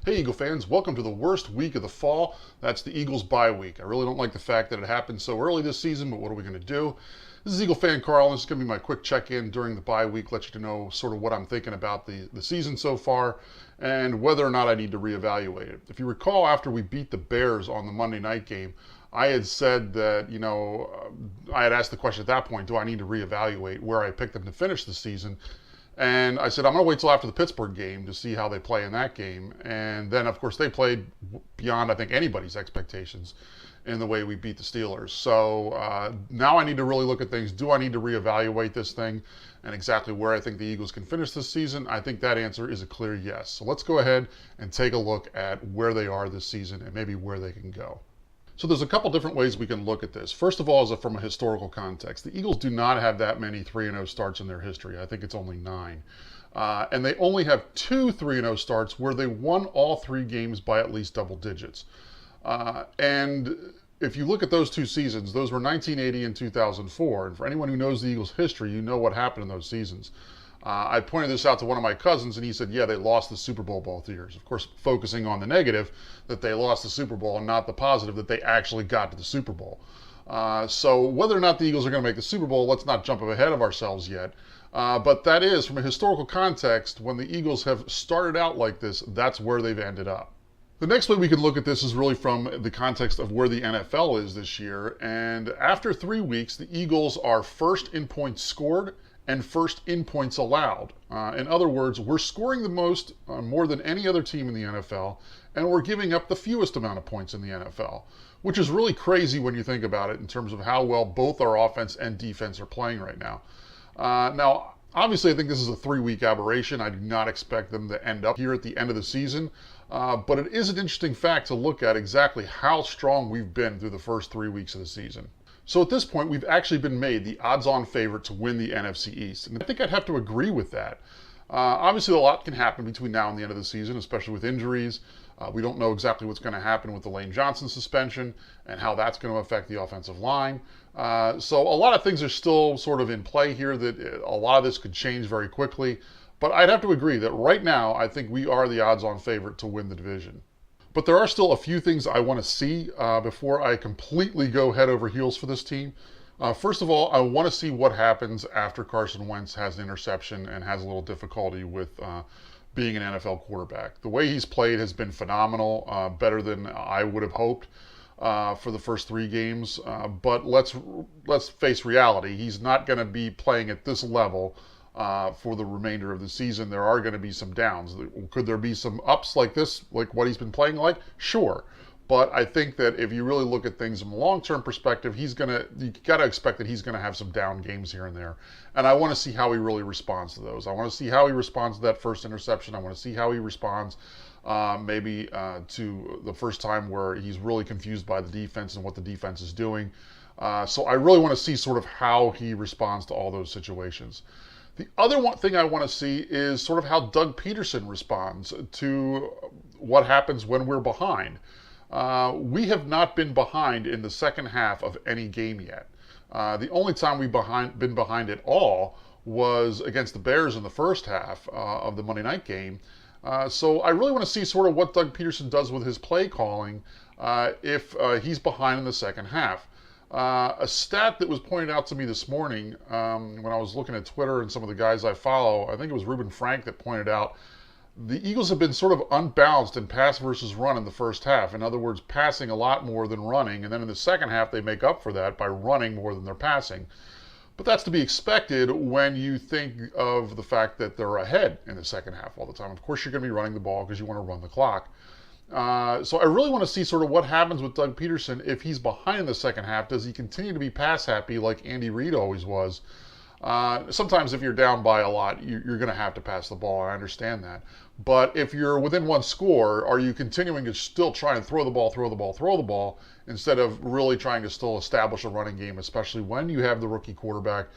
Hey Eagle fans, welcome to the worst week of the fall. That's the Eagles bye week. I really don't like the fact that it happened so early this season, but what are we going to do? This is EaglefanKarl. This is going to be my quick check-in during the bye week, let you know sort of what I'm thinking about the season so far and whether or not I need to reevaluate it. If you recall, after we beat the Bears on the Monday night game, I had said that, I had asked the question at that point, do I need to reevaluate where I picked them to finish the season? And I said, I'm going to wait till after the Pittsburgh game to see how they play in that game. And then, of course, they played beyond, I think, anybody's expectations in the way we beat the Steelers. So now I need to really look at things. Do I need to reevaluate this thing and exactly where I think the Eagles can finish this season? I think that answer is a clear yes. So let's go ahead and take a look at where they are this season and maybe where they can go. So there's a couple different ways we can look at this. First of all, is from a historical context. The Eagles do not have that many 3-0 starts in their history. I think it's only 9. And they only have 2 3-0 starts where they won all 3 games by at least double digits. And if you look at those 2 seasons, those were 1980 and 2004. And for anyone who knows the Eagles' history, you know what happened in those seasons. I pointed this out to one of my cousins, and he said, yeah, they lost the Super Bowl both years. Of course, focusing on the negative, that they lost the Super Bowl, and not the positive, that they actually got to the Super Bowl. So whether or not the Eagles are going to make the Super Bowl, let's not jump ahead of ourselves yet. But that is, from a historical context, when the Eagles have started out like this, that's where they've ended up. The next way we can look at this is really from the context of where the NFL is this year. And after 3 weeks, the Eagles are first in points scored and first in points allowed. In other words, we're scoring the most, more than any other team in the NFL, and we're giving up the fewest amount of points in the NFL, which is really crazy when you think about it in terms of how well both our offense and defense are playing right now. Now, obviously, I think this is a 3-week aberration. I do not expect them to end up here at the end of the season, but it is an interesting fact to look at exactly how strong we've been through the first 3 weeks of the season. So at this point, we've actually been made the odds-on favorite to win the NFC East. And I think I'd have to agree with that. Obviously, a lot can happen between now and the end of the season, especially with injuries. We don't know exactly what's going to happen with the Lane Johnson suspension and how that's going to affect the offensive line. So a lot of things are still sort of in play here that a lot of this could change very quickly. But I'd have to agree that right now, I think we are the odds-on favorite to win the division. But there are still a few things I want to see before I completely go head over heels for this team. First of all, I want to see what happens after Carson Wentz has an interception and has a little difficulty with being an NFL quarterback. The way he's played has been phenomenal, better than I would have hoped for the first 3 games. But let's face reality. He's not going to be playing at this level for the remainder of the season. There are going to be some downs. Could there be some ups like this, like what he's been playing like? Sure. But I think that if you really look at things from a long-term perspective, you got to expect that he's going to have some down games here and there. And I want to see how he really responds to those. I want to see how he responds to that first interception. I want to see how he responds maybe to the first time where he's really confused by the defense and what the defense is doing. So I really want to see sort of how he responds to all those situations. The other thing I want to see is sort of how Doug Peterson responds to what happens when we're behind. We have not been behind in the second half of any game yet. The only time we've been behind at all was against the Bears in the first half of the Monday night game. So I really want to see sort of what Doug Peterson does with his play calling if he's behind in the second half. A stat that was pointed out to me this morning when I was looking at Twitter and some of the guys I follow, I think it was Reuben Frank that pointed out the Eagles have been sort of unbalanced in pass versus run in the first half. In other words, passing a lot more than running, and then in the second half they make up for that by running more than they're passing. But that's to be expected when you think of the fact that they're ahead in the second half all the time. Of course, you're going to be running the ball because you want to run the clock. So I really want to see sort of what happens with Doug Peterson if he's behind in the second half. Does he continue to be pass happy like Andy Reid always was? Sometimes if you're down by a lot, you're going to have to pass the ball. I understand that. But if you're within 1 score, are you continuing to still try and throw the ball, instead of really trying to still establish a running game, especially when you have the rookie quarterback?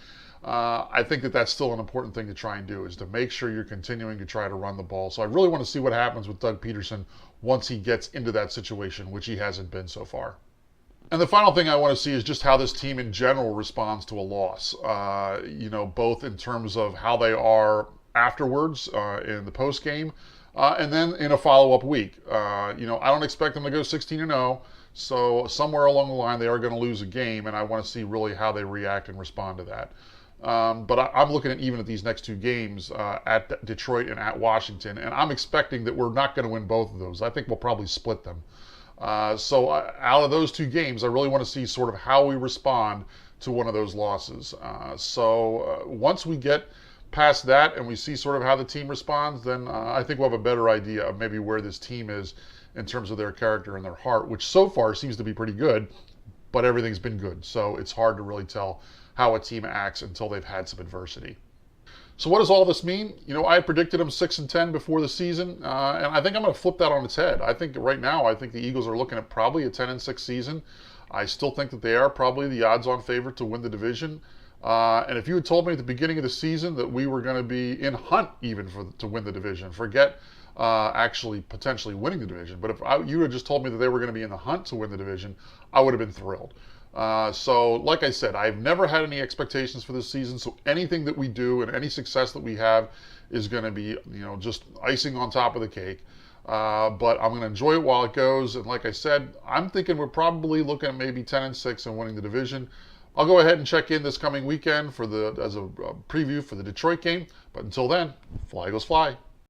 I think that that's still an important thing to try and do, is to make sure you're continuing to try to run the ball. So I really want to see what happens with Doug Peterson once he gets into that situation, which he hasn't been so far. And the final thing I want to see is just how this team in general responds to a loss, both in terms of how they are afterwards in the post game, and then in a follow-up week. I don't expect them to go 16-0. So somewhere along the line, they are going to lose a game, and I want to see really how they react and respond to that. But I'm looking at even at these next two games at Detroit and at Washington, and I'm expecting that we're not going to win both of those. I think we'll probably split them. So out of those two games, I really want to see sort of how we respond to one of those losses. Once we get past that and we see sort of how the team responds, then I think we'll have a better idea of maybe where this team is in terms of their character and their heart, which so far seems to be pretty good, but everything's been good. So it's hard to really tell how a team acts until they've had some adversity. So what does all this mean? I predicted them 6-10 before the season, and I think I'm going to flip that on its head. I think right now, I think the Eagles are looking at probably a 10-6 season. I still think that they are probably the odds-on favorite to win the division. And if you had told me at the beginning of the season that we were going to be in hunt even to win the division, forget actually potentially winning the division, but if you had just told me that they were going to be in the hunt to win the division, I would have been thrilled. So like I said, I've never had any expectations for this season, so anything that we do and any success that we have is going to be, just icing on top of the cake. But I'm going to enjoy it while it goes, and like I said, I'm thinking we're probably looking at maybe 10-6 and winning the division. I'll go ahead and check in this coming weekend as a preview for the Detroit game, but until then, fly Eagles fly.